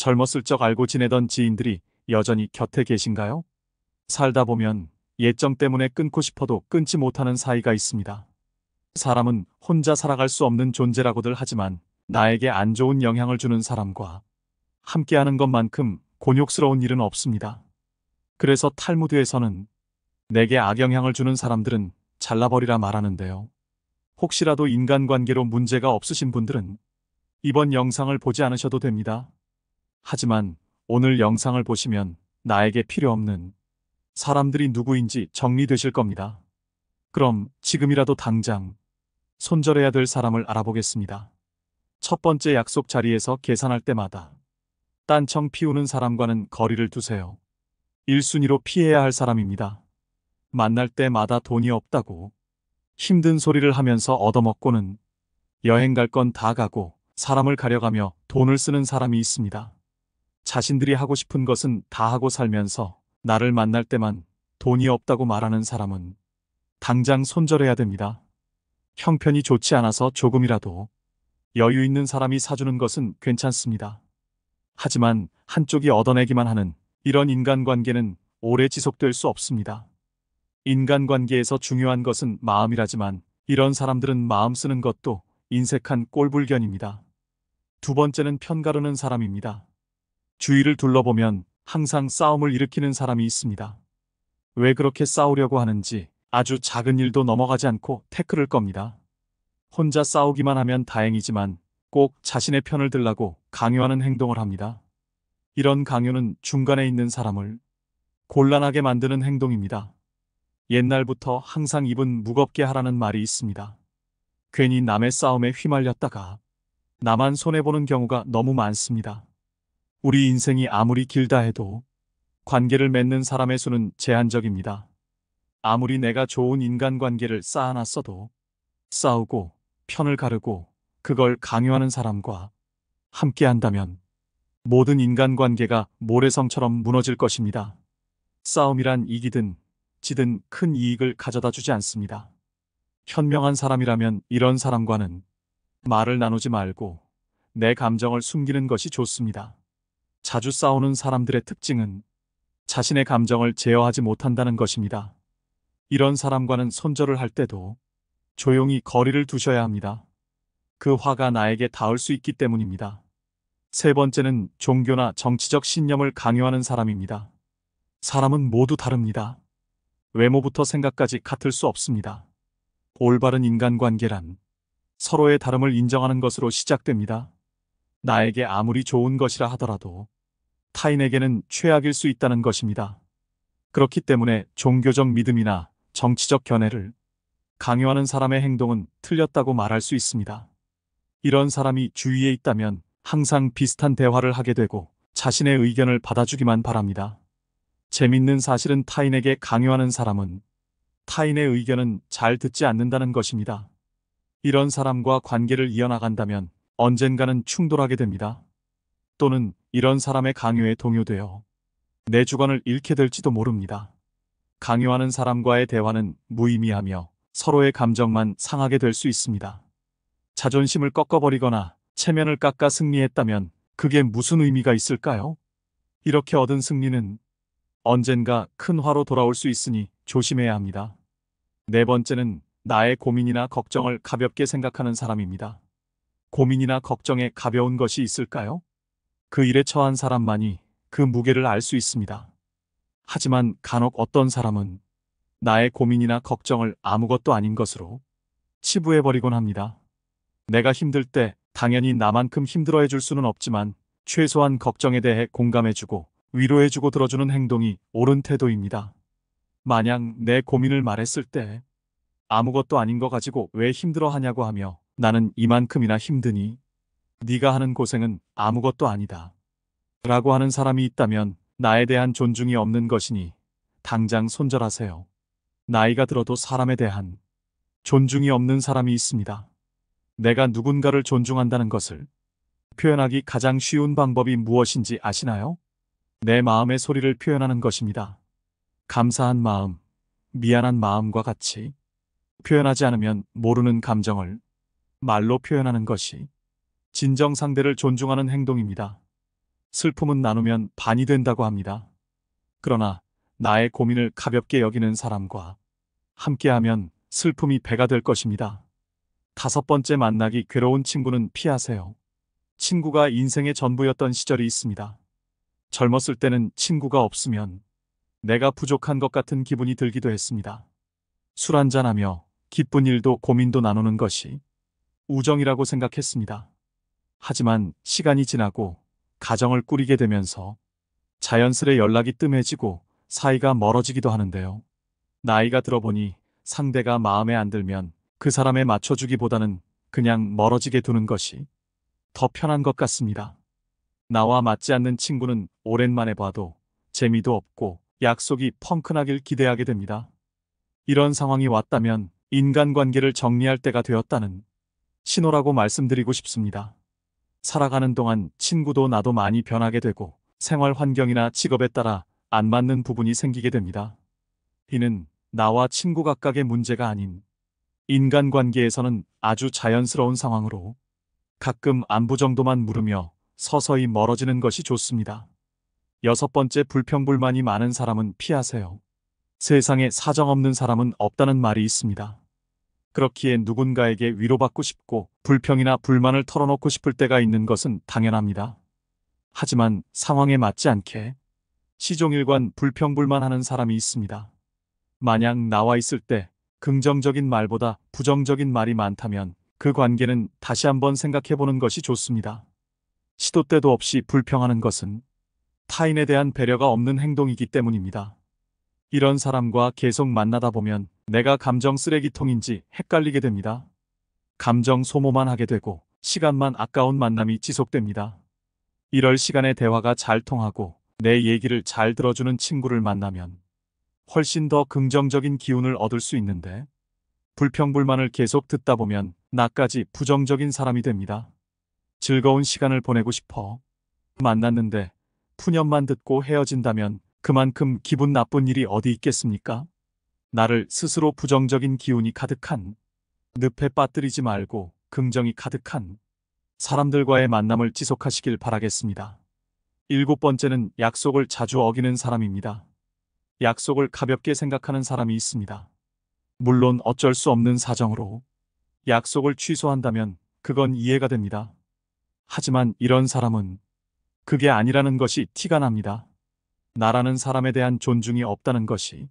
젊었을 적 알고 지내던 지인들이 여전히 곁에 계신가요? 살다 보면 예정 때문에 끊고 싶어도 끊지 못하는 사이가 있습니다. 사람은 혼자 살아갈 수 없는 존재라고들 하지만 나에게 안 좋은 영향을 주는 사람과 함께하는 것만큼 곤욕스러운 일은 없습니다. 그래서 탈무드에서는 내게 악영향을 주는 사람들은 잘라버리라 말하는데요. 혹시라도 인간관계로 문제가 없으신 분들은 이번 영상을 보지 않으셔도 됩니다. 하지만 오늘 영상을 보시면 나에게 필요 없는 사람들이 누구인지 정리되실 겁니다. 그럼 지금이라도 당장 손절해야 될 사람을 알아보겠습니다. 첫 번째, 약속 자리에서 계산할 때마다 딴청 피우는 사람과는 거리를 두세요. 1순위로 피해야 할 사람입니다. 만날 때마다 돈이 없다고 힘든 소리를 하면서 얻어먹고는 여행 갈 건 다 가고 사람을 가려가며 돈을 쓰는 사람이 있습니다. 자신들이 하고 싶은 것은 다 하고 살면서 나를 만날 때만 돈이 없다고 말하는 사람은 당장 손절해야 됩니다. 형편이 좋지 않아서 조금이라도 여유 있는 사람이 사주는 것은 괜찮습니다. 하지만 한쪽이 얻어내기만 하는 이런 인간관계는 오래 지속될 수 없습니다. 인간관계에서 중요한 것은 마음이라지만 이런 사람들은 마음 쓰는 것도 인색한 꼴불견입니다. 두 번째는 편가르는 사람입니다. 주위를 둘러보면 항상 싸움을 일으키는 사람이 있습니다. 왜 그렇게 싸우려고 하는지 아주 작은 일도 넘어가지 않고 태클을 겁니다. 혼자 싸우기만 하면 다행이지만 꼭 자신의 편을 들라고 강요하는 행동을 합니다. 이런 강요는 중간에 있는 사람을 곤란하게 만드는 행동입니다. 옛날부터 항상 입은 무겁게 하라는 말이 있습니다. 괜히 남의 싸움에 휘말렸다가 나만 손해보는 경우가 너무 많습니다. 우리 인생이 아무리 길다 해도 관계를 맺는 사람의 수는 제한적입니다. 아무리 내가 좋은 인간관계를 쌓아놨어도 싸우고 편을 가르고 그걸 강요하는 사람과 함께한다면 모든 인간관계가 모래성처럼 무너질 것입니다. 싸움이란 이기든 지든 큰 이익을 가져다 주지 않습니다. 현명한 사람이라면 이런 사람과는 말을 나누지 말고 내 감정을 숨기는 것이 좋습니다. 자주 싸우는 사람들의 특징은 자신의 감정을 제어하지 못한다는 것입니다. 이런 사람과는 손절을 할 때도 조용히 거리를 두셔야 합니다. 그 화가 나에게 닿을 수 있기 때문입니다. 세 번째는 종교나 정치적 신념을 강요하는 사람입니다. 사람은 모두 다릅니다. 외모부터 생각까지 같을 수 없습니다. 올바른 인간관계란 서로의 다름을 인정하는 것으로 시작됩니다. 나에게 아무리 좋은 것이라 하더라도 타인에게는 최악일 수 있다는 것입니다. 그렇기 때문에 종교적 믿음이나 정치적 견해를 강요하는 사람의 행동은 틀렸다고 말할 수 있습니다. 이런 사람이 주위에 있다면 항상 비슷한 대화를 하게 되고 자신의 의견을 받아주기만 바랍니다. 재밌는 사실은 타인에게 강요하는 사람은 타인의 의견은 잘 듣지 않는다는 것입니다. 이런 사람과 관계를 이어나간다면 언젠가는 충돌하게 됩니다. 또는 이런 사람의 강요에 동요되어 내 주관을 잃게 될지도 모릅니다. 강요하는 사람과의 대화는 무의미하며 서로의 감정만 상하게 될 수 있습니다. 자존심을 꺾어버리거나 체면을 깎아 승리했다면 그게 무슨 의미가 있을까요? 이렇게 얻은 승리는 언젠가 큰 화로 돌아올 수 있으니 조심해야 합니다. 네 번째는 나의 고민이나 걱정을 가볍게 생각하는 사람입니다. 고민이나 걱정에 가벼운 것이 있을까요? 그 일에 처한 사람만이 그 무게를 알 수 있습니다. 하지만 간혹 어떤 사람은 나의 고민이나 걱정을 아무것도 아닌 것으로 치부해버리곤 합니다. 내가 힘들 때 당연히 나만큼 힘들어해 줄 수는 없지만 최소한 걱정에 대해 공감해주고 위로해주고 들어주는 행동이 옳은 태도입니다. 만약 내 고민을 말했을 때 아무것도 아닌 거 가지고 왜 힘들어하냐고 하며 나는 이만큼이나 힘드니 네가 하는 고생은 아무것도 아니다 라고 하는 사람이 있다면 나에 대한 존중이 없는 것이니 당장 손절하세요. 나이가 들어도 사람에 대한 존중이 없는 사람이 있습니다. 내가 누군가를 존중한다는 것을 표현하기 가장 쉬운 방법이 무엇인지 아시나요? 내 마음의 소리를 표현하는 것입니다. 감사한 마음, 미안한 마음과 같이 표현하지 않으면 모르는 감정을 말로 표현하는 것이 진정 상대를 존중하는 행동입니다. 슬픔은 나누면 반이 된다고 합니다. 그러나 나의 고민을 가볍게 여기는 사람과 함께하면 슬픔이 배가 될 것입니다. 다섯 번째, 만나기 괴로운 친구는 피하세요. 친구가 인생의 전부였던 시절이 있습니다. 젊었을 때는 친구가 없으면 내가 부족한 것 같은 기분이 들기도 했습니다. 술 한잔하며 기쁜 일도 고민도 나누는 것이 우정이라고 생각했습니다. 하지만 시간이 지나고 가정을 꾸리게 되면서 자연스레 연락이 뜸해지고 사이가 멀어지기도 하는데요. 나이가 들어보니 상대가 마음에 안 들면 그 사람에 맞춰주기보다는 그냥 멀어지게 두는 것이 더 편한 것 같습니다. 나와 맞지 않는 친구는 오랜만에 봐도 재미도 없고 약속이 펑크나길 기대하게 됩니다. 이런 상황이 왔다면 인간관계를 정리할 때가 되었다는 신호라고 말씀드리고 싶습니다. 살아가는 동안 친구도 나도 많이 변하게 되고 생활 환경이나 직업에 따라 안 맞는 부분이 생기게 됩니다. 이는 나와 친구 각각의 문제가 아닌 인간관계에서는 아주 자연스러운 상황으로 가끔 안부 정도만 물으며 서서히 멀어지는 것이 좋습니다. 여섯 번째, 불평불만이 많은 사람은 피하세요. 세상에 사정없는 사람은 없다는 말이 있습니다. 그렇기에 누군가에게 위로받고 싶고 불평이나 불만을 털어놓고 싶을 때가 있는 것은 당연합니다. 하지만 상황에 맞지 않게 시종일관 불평불만하는 사람이 있습니다. 만약 나와 있을 때 긍정적인 말보다 부정적인 말이 많다면 그 관계는 다시 한번 생각해보는 것이 좋습니다. 시도 때도 없이 불평하는 것은 타인에 대한 배려가 없는 행동이기 때문입니다. 이런 사람과 계속 만나다 보면 내가 감정 쓰레기통인지 헷갈리게 됩니다. 감정 소모만 하게 되고 시간만 아까운 만남이 지속됩니다. 이럴 시간에 대화가 잘 통하고 내 얘기를 잘 들어주는 친구를 만나면 훨씬 더 긍정적인 기운을 얻을 수 있는데 불평불만을 계속 듣다 보면 나까지 부정적인 사람이 됩니다. 즐거운 시간을 보내고 싶어 만났는데 푸념만 듣고 헤어진다면 그만큼 기분 나쁜 일이 어디 있겠습니까? 나를 스스로 부정적인 기운이 가득한 늪에 빠뜨리지 말고 긍정이 가득한 사람들과의 만남을 지속하시길 바라겠습니다. 일곱 번째는 약속을 자주 어기는 사람입니다. 약속을 가볍게 생각하는 사람이 있습니다. 물론 어쩔 수 없는 사정으로 약속을 취소한다면 그건 이해가 됩니다. 하지만 이런 사람은 그게 아니라는 것이 티가 납니다. 나라는 사람에 대한 존중이 없다는 것이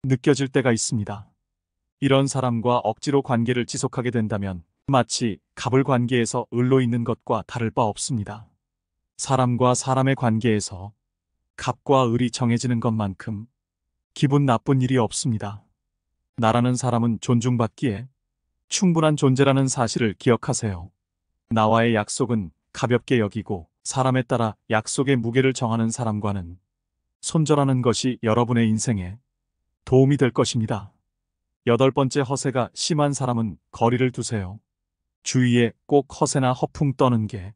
느껴질 때가 있습니다. 이런 사람과 억지로 관계를 지속하게 된다면 마치 갑을 관계에서 을로 있는 것과 다를 바 없습니다. 사람과 사람의 관계에서 갑과 을이 정해지는 것만큼 기분 나쁜 일이 없습니다. 나라는 사람은 존중받기에 충분한 존재라는 사실을 기억하세요. 나와의 약속은 가볍게 여기고 사람에 따라 약속의 무게를 정하는 사람과는 손절하는 것이 여러분의 인생에 도움이 될 것입니다. 여덟 번째, 허세가 심한 사람은 거리를 두세요. 주위에 꼭 허세나 허풍 떠는 게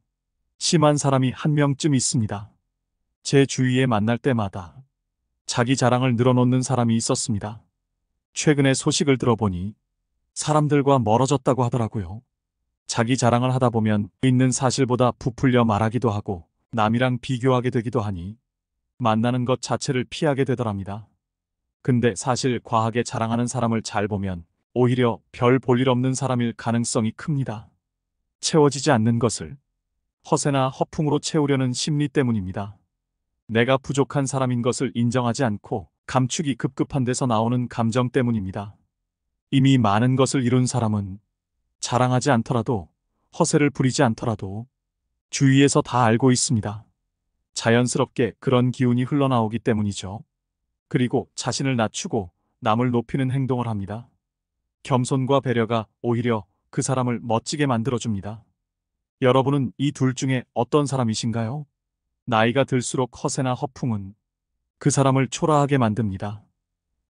심한 사람이 한 명쯤 있습니다. 제 주위에 만날 때마다 자기 자랑을 늘어놓는 사람이 있었습니다. 최근에 소식을 들어보니 사람들과 멀어졌다고 하더라고요. 자기 자랑을 하다 보면 있는 사실보다 부풀려 말하기도 하고 남이랑 비교하게 되기도 하니 만나는 것 자체를 피하게 되더랍니다. 근데 사실 과하게 자랑하는 사람을 잘 보면 오히려 별 볼 일 없는 사람일 가능성이 큽니다. 채워지지 않는 것을 허세나 허풍으로 채우려는 심리 때문입니다. 내가 부족한 사람인 것을 인정하지 않고 감추기 급급한 데서 나오는 감정 때문입니다. 이미 많은 것을 이룬 사람은 자랑하지 않더라도 허세를 부리지 않더라도 주위에서 다 알고 있습니다. 자연스럽게 그런 기운이 흘러나오기 때문이죠. 그리고 자신을 낮추고 남을 높이는 행동을 합니다. 겸손과 배려가 오히려 그 사람을 멋지게 만들어줍니다. 여러분은 이 둘 중에 어떤 사람이신가요? 나이가 들수록 허세나 허풍은 그 사람을 초라하게 만듭니다.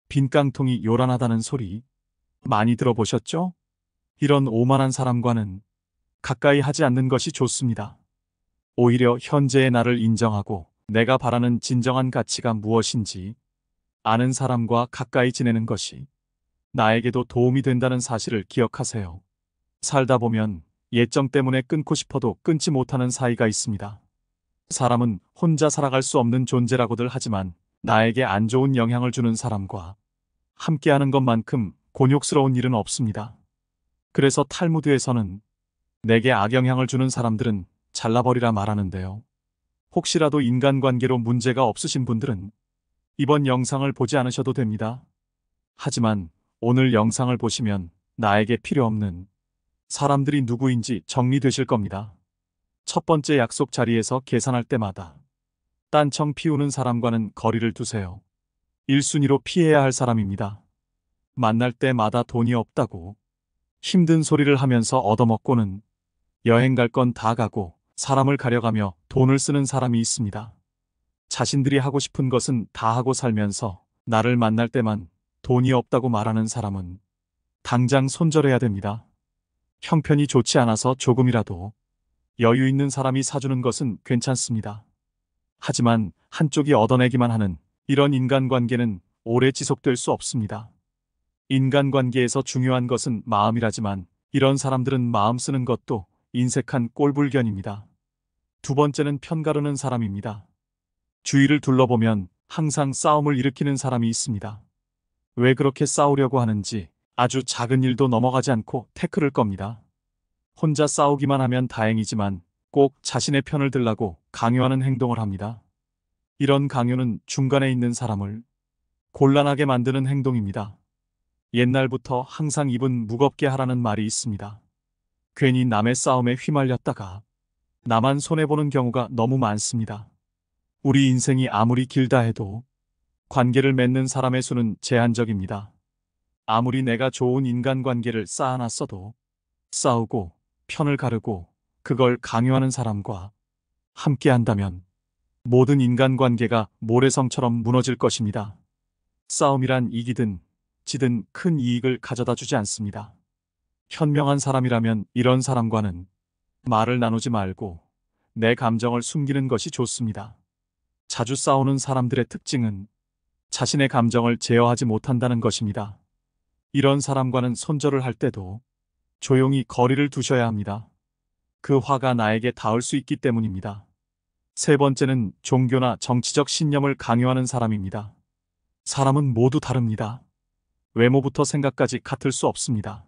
빈 깡통이 요란하다는 소리 많이 들어보셨죠? 이런 오만한 사람과는 가까이 하지 않는 것이 좋습니다. 오히려 현재의 나를 인정하고 내가 바라는 진정한 가치가 무엇인지 아는 사람과 가까이 지내는 것이 나에게도 도움이 된다는 사실을 기억하세요. 살다 보면 예정 때문에 끊고 싶어도 끊지 못하는 사이가 있습니다. 사람은 혼자 살아갈 수 없는 존재라고들 하지만 나에게 안 좋은 영향을 주는 사람과 함께하는 것만큼 곤욕스러운 일은 없습니다. 그래서 탈무드에서는 내게 악영향을 주는 사람들은 잘라버리라 말하는데요. 혹시라도 인간관계로 문제가 없으신 분들은 이번 영상을 보지 않으셔도 됩니다. 하지만 오늘 영상을 보시면 나에게 필요 없는 사람들이 누구인지 정리되실 겁니다. 첫 번째, 약속 자리에서 계산할 때마다 딴청 피우는 사람과는 거리를 두세요. 1순위로 피해야 할 사람입니다. 만날 때마다 돈이 없다고 힘든 소리를 하면서 얻어먹고는 여행 갈 건 다 가고 사람을 가려가며 돈을 쓰는 사람이 있습니다. 자신들이 하고 싶은 것은 다 하고 살면서 나를 만날 때만 돈이 없다고 말하는 사람은 당장 손절해야 됩니다. 형편이 좋지 않아서 조금이라도 여유 있는 사람이 사주는 것은 괜찮습니다. 하지만 한쪽이 얻어내기만 하는 이런 인간관계는 오래 지속될 수 없습니다. 인간관계에서 중요한 것은 마음이라지만 이런 사람들은 마음 쓰는 것도 인색한 꼴불견입니다. 두 번째는 편가르는 사람입니다. 주위를 둘러보면 항상 싸움을 일으키는 사람이 있습니다. 왜 그렇게 싸우려고 하는지 아주 작은 일도 넘어가지 않고 태클을 겁니다. 혼자 싸우기만 하면 다행이지만 꼭 자신의 편을 들라고 강요하는 행동을 합니다. 이런 강요는 중간에 있는 사람을 곤란하게 만드는 행동입니다. 옛날부터 항상 입은 무겁게 하라는 말이 있습니다. 괜히 남의 싸움에 휘말렸다가 나만 손해보는 경우가 너무 많습니다. 우리 인생이 아무리 길다 해도 관계를 맺는 사람의 수는 제한적입니다. 아무리 내가 좋은 인간관계를 쌓아놨어도 싸우고 편을 가르고 그걸 강요하는 사람과 함께한다면 모든 인간관계가 모래성처럼 무너질 것입니다. 싸움이란 이기든 지든 큰 이익을 가져다 주지 않습니다. 현명한 사람이라면 이런 사람과는 말을 나누지 말고 내 감정을 숨기는 것이 좋습니다. 자주 싸우는 사람들의 특징은 자신의 감정을 제어하지 못한다는 것입니다. 이런 사람과는 손절을 할 때도 조용히 거리를 두셔야 합니다. 그 화가 나에게 닿을 수 있기 때문입니다. 세 번째는 종교나 정치적 신념을 강요하는 사람입니다. 사람은 모두 다릅니다. 외모부터 생각까지 같을 수 없습니다.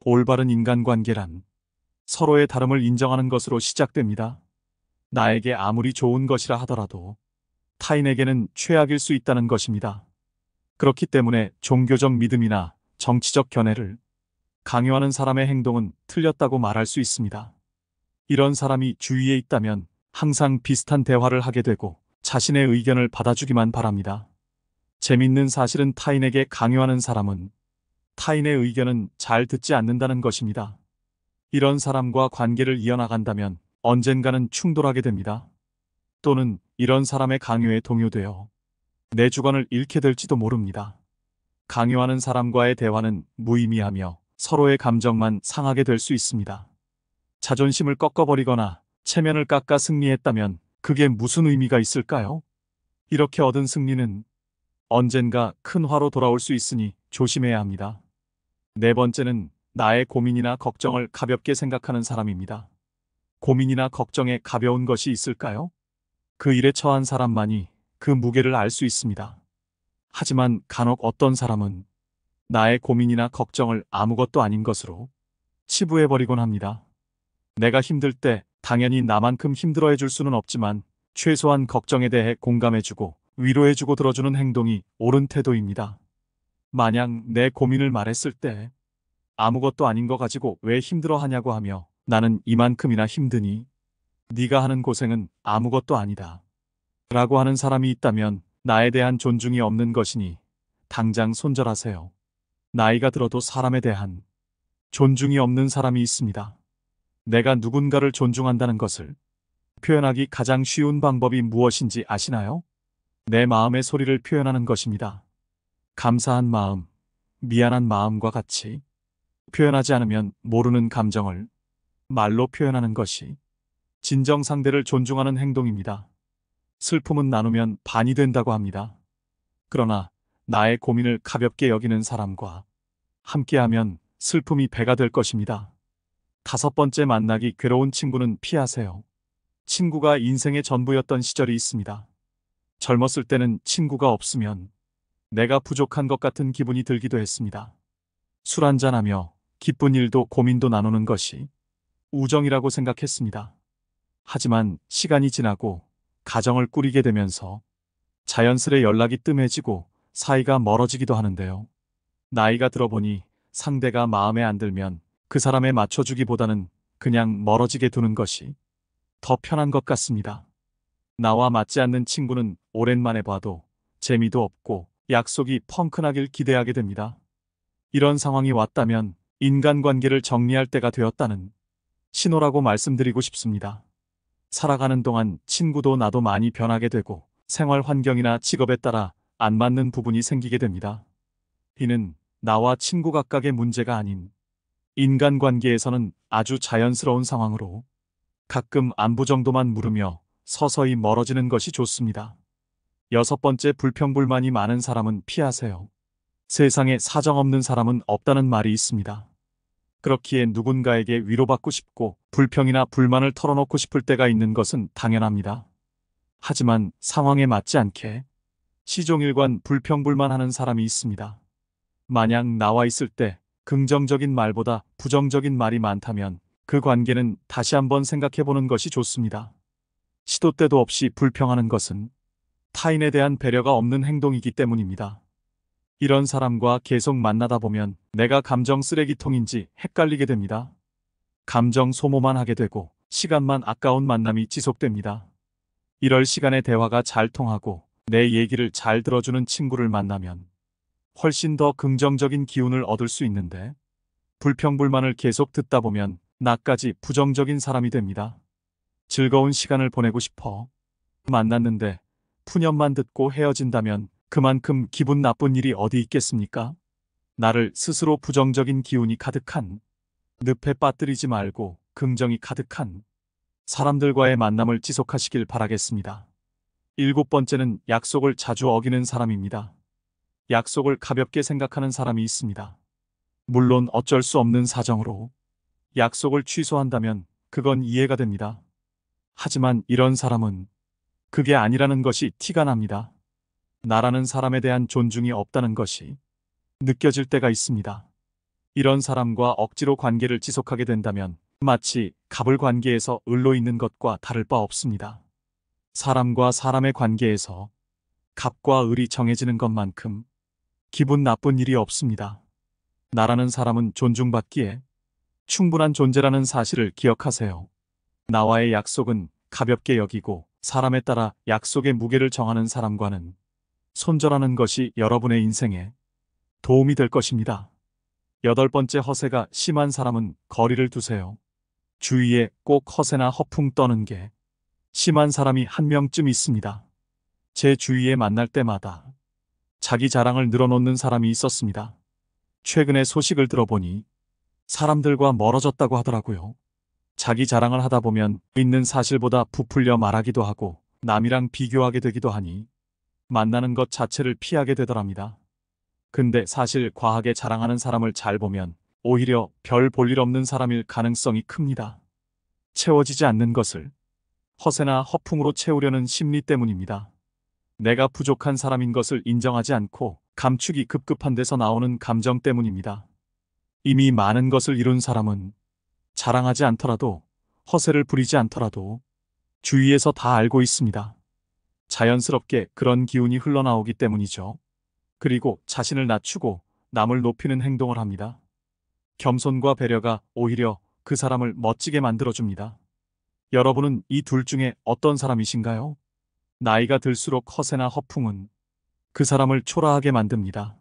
올바른 인간관계란 서로의 다름을 인정하는 것으로 시작됩니다. 나에게 아무리 좋은 것이라 하더라도 타인에게는 최악일 수 있다는 것입니다. 그렇기 때문에 종교적 믿음이나 정치적 견해를 강요하는 사람의 행동은 틀렸다고 말할 수 있습니다. 이런 사람이 주위에 있다면 항상 비슷한 대화를 하게 되고 자신의 의견을 받아주기만 바랍니다. 재밌는 사실은 타인에게 강요하는 사람은 타인의 의견은 잘 듣지 않는다는 것입니다. 이런 사람과 관계를 이어나간다면 언젠가는 충돌하게 됩니다. 또는 이런 사람의 강요에 동요되어 내 주관을 잃게 될지도 모릅니다. 강요하는 사람과의 대화는 무의미하며 서로의 감정만 상하게 될 수 있습니다. 자존심을 꺾어버리거나 체면을 깎아 승리했다면 그게 무슨 의미가 있을까요? 이렇게 얻은 승리는 언젠가 큰 화로 돌아올 수 있으니 조심해야 합니다. 네 번째는 나의 고민이나 걱정을 가볍게 생각하는 사람입니다. 고민이나 걱정에 가벼운 것이 있을까요? 그 일에 처한 사람만이 그 무게를 알 수 있습니다. 하지만 간혹 어떤 사람은 나의 고민이나 걱정을 아무것도 아닌 것으로 치부해버리곤 합니다. 내가 힘들 때 당연히 나만큼 힘들어해 줄 수는 없지만 최소한 걱정에 대해 공감해주고 위로해주고 들어주는 행동이 옳은 태도입니다. 만약 내 고민을 말했을 때 아무것도 아닌 거 가지고 왜 힘들어하냐고 하며 나는 이만큼이나 힘드니 네가 하는 고생은 아무것도 아니다 라고 하는 사람이 있다면 나에 대한 존중이 없는 것이니 당장 손절하세요. 나이가 들어도 사람에 대한 존중이 없는 사람이 있습니다. 내가 누군가를 존중한다는 것을 표현하기 가장 쉬운 방법이 무엇인지 아시나요? 내 마음의 소리를 표현하는 것입니다. 감사한 마음, 미안한 마음과 같이 표현하지 않으면 모르는 감정을 말로 표현하는 것이 진정 상대를 존중하는 행동입니다. 슬픔은 나누면 반이 된다고 합니다. 그러나 나의 고민을 가볍게 여기는 사람과 함께하면 슬픔이 배가 될 것입니다. 다섯 번째, 만나기 괴로운 친구는 피하세요. 친구가 인생의 전부였던 시절이 있습니다. 젊었을 때는 친구가 없으면 내가 부족한 것 같은 기분이 들기도 했습니다. 술 한잔하며 기쁜 일도 고민도 나누는 것이 우정이라고 생각했습니다. 하지만 시간이 지나고 가정을 꾸리게 되면서 자연스레 연락이 뜸해지고 사이가 멀어지기도 하는데요. 나이가 들어보니 상대가 마음에 안 들면 그 사람에 맞춰주기보다는 그냥 멀어지게 두는 것이 더 편한 것 같습니다. 나와 맞지 않는 친구는 오랜만에 봐도 재미도 없고 약속이 펑크나길 기대하게 됩니다. 이런 상황이 왔다면 인간관계를 정리할 때가 되었다는 신호라고 말씀드리고 싶습니다. 살아가는 동안 친구도 나도 많이 변하게 되고 생활 환경이나 직업에 따라 안 맞는 부분이 생기게 됩니다. 이는 나와 친구 각각의 문제가 아닌 인간관계에서는 아주 자연스러운 상황으로 가끔 안부 정도만 물으며 서서히 멀어지는 것이 좋습니다. 여섯 번째, 불평불만이 많은 사람은 피하세요. 세상에 사정 없는 사람은 없다는 말이 있습니다. 그렇기에 누군가에게 위로받고 싶고 불평이나 불만을 털어놓고 싶을 때가 있는 것은 당연합니다. 하지만 상황에 맞지 않게 시종일관 불평불만하는 사람이 있습니다. 만약 나와 있을 때 긍정적인 말보다 부정적인 말이 많다면 그 관계는 다시 한번 생각해보는 것이 좋습니다. 시도 때도 없이 불평하는 것은 타인에 대한 배려가 없는 행동이기 때문입니다. 이런 사람과 계속 만나다 보면 내가 감정 쓰레기통인지 헷갈리게 됩니다. 감정 소모만 하게 되고 시간만 아까운 만남이 지속됩니다. 이럴 시간에 대화가 잘 통하고 내 얘기를 잘 들어주는 친구를 만나면 훨씬 더 긍정적인 기운을 얻을 수 있는데 불평불만을 계속 듣다 보면 나까지 부정적인 사람이 됩니다. 즐거운 시간을 보내고 싶어 만났는데 푸념만 듣고 헤어진다면 그만큼 기분 나쁜 일이 어디 있겠습니까? 나를 스스로 부정적인 기운이 가득한 늪에 빠뜨리지 말고 긍정이 가득한 사람들과의 만남을 지속하시길 바라겠습니다. 일곱 번째는 약속을 자주 어기는 사람입니다. 약속을 가볍게 생각하는 사람이 있습니다. 물론 어쩔 수 없는 사정으로 약속을 취소한다면 그건 이해가 됩니다. 하지만 이런 사람은 그게 아니라는 것이 티가 납니다. 나라는 사람에 대한 존중이 없다는 것이 느껴질 때가 있습니다. 이런 사람과 억지로 관계를 지속하게 된다면 마치 갑을 관계에서 을로 있는 것과 다를 바 없습니다. 사람과 사람의 관계에서 갑과 을이 정해지는 것만큼 기분 나쁜 일이 없습니다. 나라는 사람은 존중받기에 충분한 존재라는 사실을 기억하세요. 나와의 약속은 가볍게 여기고 사람에 따라 약속의 무게를 정하는 사람과는 손절하는 것이 여러분의 인생에 도움이 될 것입니다. 여덟 번째, 허세가 심한 사람은 거리를 두세요. 주위에 꼭 허세나 허풍 떠는 게 심한 사람이 한 명쯤 있습니다. 제 주위에 만날 때마다 자기 자랑을 늘어놓는 사람이 있었습니다. 최근에 소식을 들어보니 사람들과 멀어졌다고 하더라고요. 자기 자랑을 하다 보면 있는 사실보다 부풀려 말하기도 하고 남이랑 비교하게 되기도 하니 만나는 것 자체를 피하게 되더랍니다. 근데 사실 과하게 자랑하는 사람을 잘 보면 오히려 별 볼 일 없는 사람일 가능성이 큽니다. 채워지지 않는 것을 허세나 허풍으로 채우려는 심리 때문입니다. 내가 부족한 사람인 것을 인정하지 않고 감추기 급급한 데서 나오는 감정 때문입니다. 이미 많은 것을 이룬 사람은 자랑하지 않더라도 허세를 부리지 않더라도 주위에서 다 알고 있습니다. 자연스럽게 그런 기운이 흘러나오기 때문이죠. 그리고 자신을 낮추고 남을 높이는 행동을 합니다. 겸손과 배려가 오히려 그 사람을 멋지게 만들어줍니다. 여러분은 이 둘 중에 어떤 사람이신가요? 나이가 들수록 허세나 허풍은 그 사람을 초라하게 만듭니다.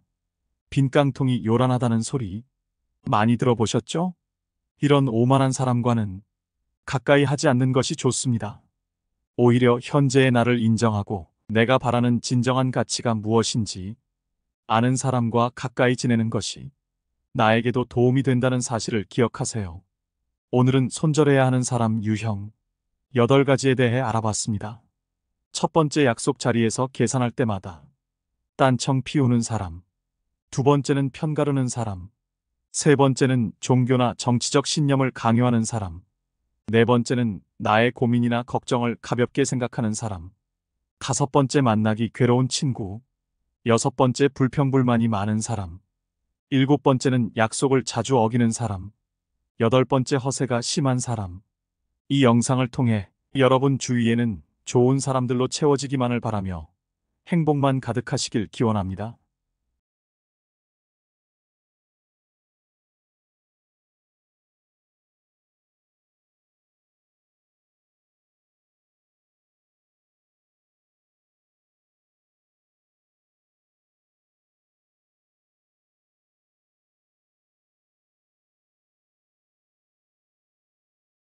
빈 깡통이 요란하다는 소리 많이 들어보셨죠? 이런 오만한 사람과는 가까이 하지 않는 것이 좋습니다. 오히려 현재의 나를 인정하고 내가 바라는 진정한 가치가 무엇인지 아는 사람과 가까이 지내는 것이 나에게도 도움이 된다는 사실을 기억하세요. 오늘은 손절해야 하는 사람 유형 8가지에 대해 알아봤습니다. 첫 번째, 약속 자리에서 계산할 때마다 딴청 피우는 사람. 두 번째는 편가르는 사람. 세 번째는 종교나 정치적 신념을 강요하는 사람. 네 번째는 나의 고민이나 걱정을 가볍게 생각하는 사람. 5번째 만나기 괴로운 친구. 6번째 불평불만이 많은 사람. 7번째는 약속을 자주 어기는 사람. 8번째 허세가 심한 사람. 이 영상을 통해 여러분 주위에는 좋은 사람들로 채워지기만을 바라며 행복만 가득하시길 기원합니다.